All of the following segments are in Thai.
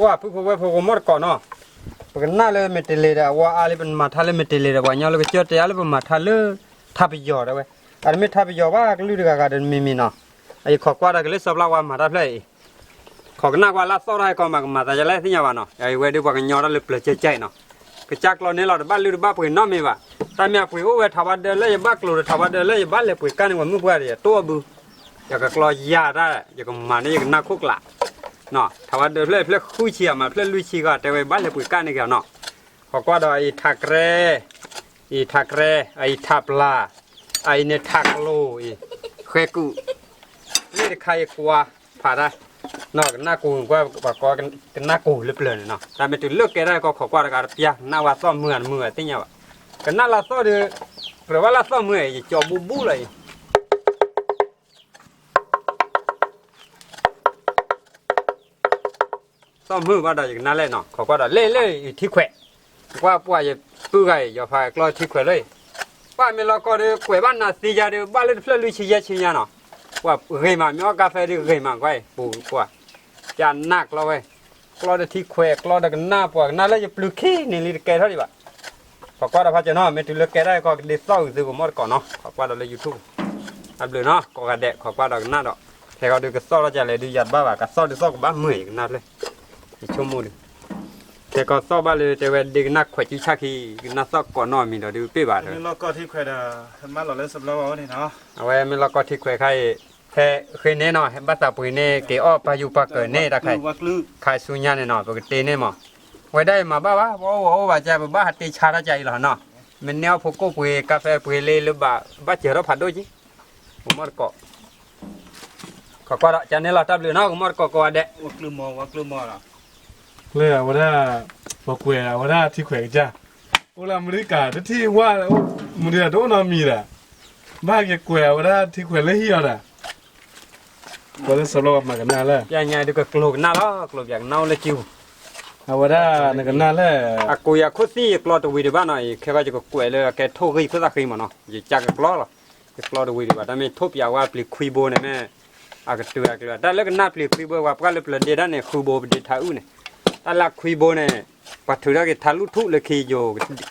ว่าผู้ว่าผู้มดก่อนเนาะปกติน่าเลยไม่ติเลยแต่ว่าอะไรเป็นมาทะเลไม่ติเลยแต่ว่าเนี่ยเราไปเจอแต่อะไรเป็นมาทะเลทับไปยอดเอาไว้อันไม่ทับไปยอดว่าก็ลืมกันกันมีเนาะไอ้ขอกว่าก็เลยสอบเราว่ามาทับเลยขอกนักว่าลาสอได้ก็มาแต่จะเล่ที่เนี่ยว่าเนาะไอ้เวดีว่ากันยอดเราเลยเปลือยใจเนาะก็จักเราเนี่ยเราบ้านลืมบ้านปุ๋ยน้อมีว่าแต่เมียปุ๋ยโอ้เวทับเดินเลยบ้านกลัวทับเดินเลยบ้านเลยปุ๋ยกันว่ามือว่าเนี่ยตัวบูอยากก็กลัวยาได้อยากก็มาเนี่ยอยากนักคุกละเนาะถ้าว่าเดินเพื่อคุยเชียมาเพื่อลุยชีก็แต่ไว้บ้านเลยปุ๋ยกันนี่แกเนาะขอกว่าดอยทักเร่ไอ้ทับลาไอ้เนี่ยทักโลอีเคกูนี่ใครกลัวผ่าได้เนาะหน้ากูก็ก็กันหน้ากูเปลือยเนาะแต่ไม่ถึงเลือกแกได้ก็ขอกว่าการเปียหน้าว่าซ้อมมือที่เนี่ยว่ากันหน้าลาซ้อเดือหรือว่าลาซ้อมมือจะจอบูเลยซ้อมมือว่าได้อย่างนั้นเลยเนาะขอกว่าได้เล่ที่แขวว่าป่วยจะปื้อไงอย่าพายกล้อที่แขวเลยป้าเมลก็เดือแขวบ้านน่ะสีจาเดือบ้านเล่นเพื่อลุยชี้ยเนาะว่าเฮมามีกาแฟเดือเฮมาไว้ปูกว่าจานนักเราไว้กล้อได้ที่แขวกล้อได้กันหน้าปวกหน้าแล้วจะปลุกขี้นี่ลีแกเท่าไหร่บ้าขอกว่าได้พัฒนาไม่ถึงเลือกแกได้ก็เดือดเศร้าซื้อผมหมดก่อนเนาะขอกว่าได้เลยยูทูบอันเดือเนาะก็กระเดะขอกว่าได้กันหน้าดอกแค่เขาดูกระเศร้าแล้วจะเลยดูหยัดบ้าว่ากระเศร้าดูเศร้ากับบ้าเมื่อยกันนัดเลยชั่วโมงนึงแต่ก็เศร้าบ้าเลยแต่ว่าเด็กนักแขวจิชักที่นักเศร้าก่อนนอนมีเราดูเป๊ะบ้าเลย เราก็ที่แขวนมาหล่อเล่นสำหรับเราเนี่ยเนาะ เอาไว้ไม่เราก็ที่แขวใครแค่เคยเน่นอนบ้าตาปุยเน่เกอ้อพายุปากเกิดเน่ตาใครใครสุญญาเน่นอนปกติเน่หมอไว้ได้มาบ้าว่าจะบ้าหัดตีชาใจหรอเนาะมันแนวพวกก็ปุยกาแฟปุยเล่หรือบ้าเจอเราผัดด้วยจีผมมาเกาะขอก็จะเนี่ยเราทับเรือเนาะผมมาเกาะก็เด็ก วักลืมมอล่ะ เลยว่าได้บอกเวลว่าได้ที่แขวงจ้าโอลาอเมริกาที่ว่ามันเดือดโดนน้ำมีแหละบ้าแกแขวว่าได้ที่แขวงเลยเฮียแหละว่าได้สโลปมากันนานแล้ว ยังไงดูก็กลัวน่าล้อกลัวอย่างเน่าเลยจิว เอาว่าได้ในกันนานแล้ว อากูอยากคุยที่กลัวตัววีดีบ้านหน่อยแค่ว่าจะก็กลัวเลยแกโทษให้เพื่อสักทีมันเนาะอย่าจักกลัวหรอกกลัวตัววีดีบ้านแต่ไม่ทุบอยากว่าปลีคุยโบเนี่ยแม่อากตัวแต่แล้วก็น่าปลีคุยโบว่าก็เลยเปลี่ยนเดือนเนี่ยคุยโบเดือดท้าอุ้เนี่ยแต่ละคุยโบเนี่ยปัจจุบันก็ทะลุทุเลยขี้โย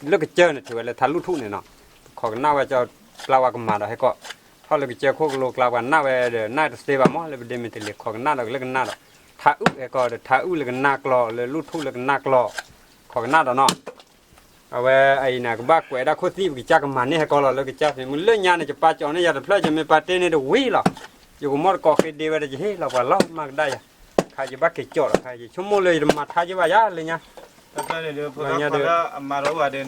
แล้วก็เจอเนี่ยถือว่าเลยทะลุทุเนี่ยเนาะขอกันหน้าว่าจะปลาวากันมาได้ให้ก็เขาเลยไปเจอโคกโลกลาวันหน้าเวเดหน้าสเตบามอเลยไปเดมิเตเล็กขอกันหน้าเราเล็กหน้าเราท้าอุ้ยก็ท้าอุ้ยเลยกันหน้ากลอเลยลุทุเลยกันหน้ากลอขอกันหน้าเราเนาะเอาไว้ไอ้น่ะก็บ้าแกได้โคตรที่กิจการมันนี่ให้ก็เราเลยกิจการมันเรื่องงานเนี่ยจะปาจอเนี่ยจะเพลิดจะไม่ปาเต้เนี่ยจะวิ่งหรอกอยู่กับมอดก็เคยดีว่าจะเฮ้เราว่าเล่ามากได้ใครจะบ้ากิจจอดใครจะชั่วโมงเลยมาท้าจะว่ายาเลยเนี่ยแต่เดี๋ยวพอเรามาเราว่าเดิน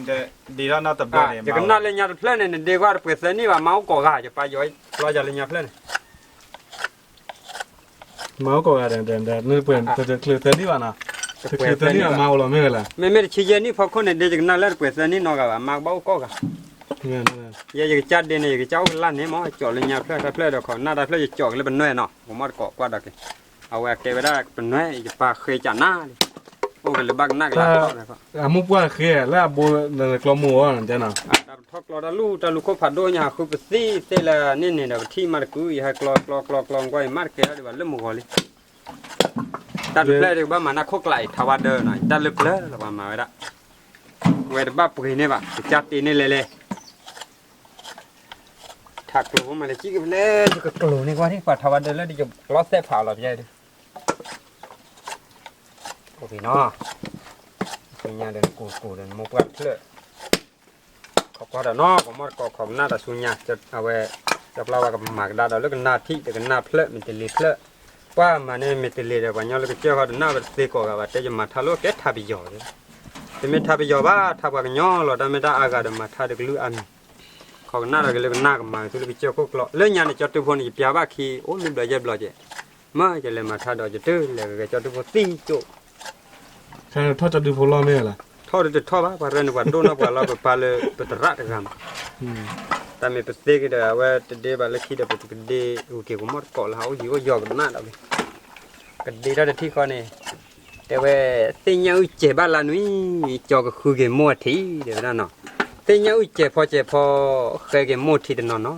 ดีแล้วน่าตบเนี่ย จะกันนั่นเลยเนี่ยเพลินเนี่ยเด็กว่าเปิดเส้นนี่ว่าเมาก่อก็จะไปย้อยเราจะเลยเนี่ยเพลินเมาก็อะไรเดินนี่เปลี่ยนจะเคลื่อนที่ว่านะจะเคลื่อนที่เมาหรอไม่เลยไม่ชี้เย็นนี่พอคนเนี่ยเด็กนั่นแล้วเปิดเส้นนี่นอกกับมาเบาก็กันยังจะจัดเด่นยังจะเจ้าล้านเนี่ยมั้งจ่อเลยเนี่ยเพลินเดี๋ยวขอหน้าได้เพลินจะจ่อเลยเป็นน้อยเนาะผมมาเกาะกว่าดักเอาแหวกเก็บไปได้เป็นน้อยจะปลาเคยจัดหน้าโอ้เป็นเลยบ้างนักแล้วมุกว่าเคยแล้วโบในกลมัวนั่นเจ้าน่ะทอกเราตาลูกเขาผัดด้วยเนี่ยคือเป็นสีเตละนี่เดี๋ยวที่มาคุยให้กลองก็ให้มาเกลือดีกว่าเริ่มมุกเลยตัดเปลือกดีกว่ามันน่าคุกไหลทว่าเดินหน่อยตัดเปลือกแล้วมาไว้ละไว้บ้าปุ๋ยเนี่ยป่ะจัดตีนี่เลยถักกลัวมันเลยจิ๊กเลยก็กลัวนี่ว่าที่กว่าทว่าเดินแล้วดิจะล้อเส้นผ่าเราใช่ดิโอเคเนาะเป็นยาเดินกูเดินมุกวัดเลือขอบคุณเนาะผมว่าขอบหน้าแต่สุญญาจะเอาไว้จะเล่ากับหมากดาเราเลิกหน้าที่แต่กันหน้าเพลมันจะเลี้ยเพลว่ามันเนี่ยมันจะเลี้ยแต่วันนี้เราก็เจ้าเขาหน้าเป็นสีก่อกับว่าจะมาทะลุแก่ทับยอเลยแต่ไม่ทับยอบ้าทับกันย่อเราได้ไม่ได้อากาศมาทับเด็กลื้ออันขอบหน้าเราก็เลยหน้ากับมาทุกทีเจ้าก็กลัวเรื่องยาเนี่ยจอดทุกคนอีเปียบ้าขี้โอ้ยมันเบลอเจ้มาจะเลยมาทับดอกจะตื้อเลยก็จอดทุกคนตีโจใช่ทอดจะดูพลอไม่ล่ะทอดจะทอดว่าเรื่องว่าโดนว่าเราไปปลาเลยไปตระกันแต่ไม่เป็นสิ่งที่ว่าเดี๋ยวบางทีเดี๋ยวไปกันเดี๋ยวโอเคผมมัดเกาะแล้วอยู่ก็ยอกหน้าเราเลยกันเดี๋ยวที่เขาเนี่ยแต่ว่าสิ่งยังอุ้ยเจ็บบ้านเราหนุ่ยจอกก็คือเกมมัวทีเดี๋ยวนั่นเนาะสิ่งยังอุ้ยเจ็บพอเคยเกมมัวทีเดี๋ยวนั่นเนาะ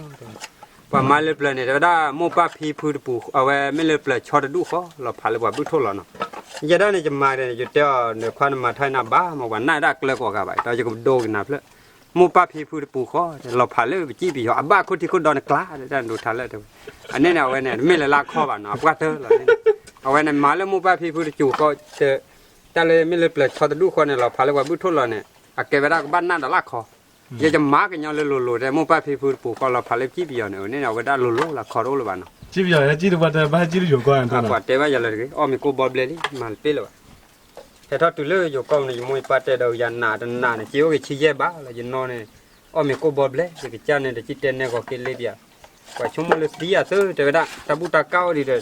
ว่ามาเลยเปล่าเนี่ยเดี๋ยวได้มัวป้าพีพูดปูเอาไว้ไม่เลยเปล่าชอดดูเขาเราพาเลยว่าบุทโทเราเนาะ giờ đó này chừng mai này giờ cho nửa khoan mà thay nạp ba màวันหน้าได้ก็เลยกว่าไปตอนจะก็โดกันนับเลยมูป้าพี่พูดปูข้อเราผ่านเลยไปจี้ปีหัวบ้าคนที่คนโดนกล้าได้ดูทันเลยอันนี้เนี่ยเอาไว้เนี่ยไม่เลยลากข้อบ้านเนาะปกติเลยเอาไว้เนี่ยมาแล้วมูป้าพี่พูดจู่ก็เจอแต่เลยไม่เลยเปลือกชอตดูคนเนี่ยเราผ่านเลยว่าบุตรเราเนี่ยอาเก็บไว้ได้บ้านหน้าแต่ลากคออย่าจะมากันยังเลยโลแต่มูป้าพี่พูดปูข้อเราผ่านเลยจี้ปีเนี่ยเนี่ยเอาไว้ได้โลละคอโลละบ้านเนาะ ကြည့်ပြရကြည့်တော့ဘာကြည့်လို့ကောင်းတယ် กว่าเตว่าอย่าเลยอ้อมีกูบอลเลยมาเปเลยแต่ถ้าตุเลยอยู่กองนี่มวยปาเตดยันหน้าดันหน้าเนี่ยจิ้วก็ชี้แย่บ้าแล้วยันนอนเนี่ยอ้อมีกูบอลเลยจะจ้าเนี่ยจะจิตเตนเนี่ยก็กินเลยเดียวกว่าชั่วโมงเลยสีอ่ะเธอแต่ก็ได้ตาบุตาเก้าดิเด้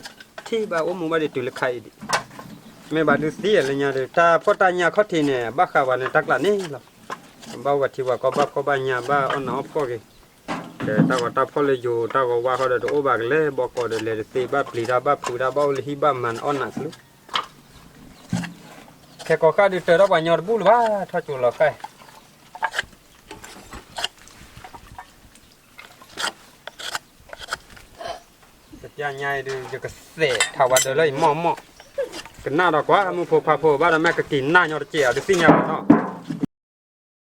ที่บ้าอ้อมูบ้าดิตุเลยใครดิไม่บ้าดูสีอะไรเนี่ยเด้ถ้าพ่อตาเนี่ยเขาทีเนี่ยบ้าข่าวเนี่ยตักละนี่หรอบ้าว่าที่ว่าก็บ้าเนี่ยบ้าอ้อนน้องพ่อกี่แต่ตาก็ตาพ่อเลยอยู่ตาก็ว่าเขาเด้อโอ้บากเลยบอกก็เด้อเลยสีบ้าปลีดาบ้าปูดาบ้าเลยฮีบ้ามันอ้อนหนักเลยแค่ก็ข้าดิเตอร์ว่าหยอดบุลว่าถ้าจุลใครจะย่างใหญ่ดูจะกระเสะถ้าว่าเดินเลยหม้อกันหน้าดอกว่ามึงพอพาพอบ้านแม่ก็กินหน้าหยอดเจียวดูสิเนี่ยเนาะ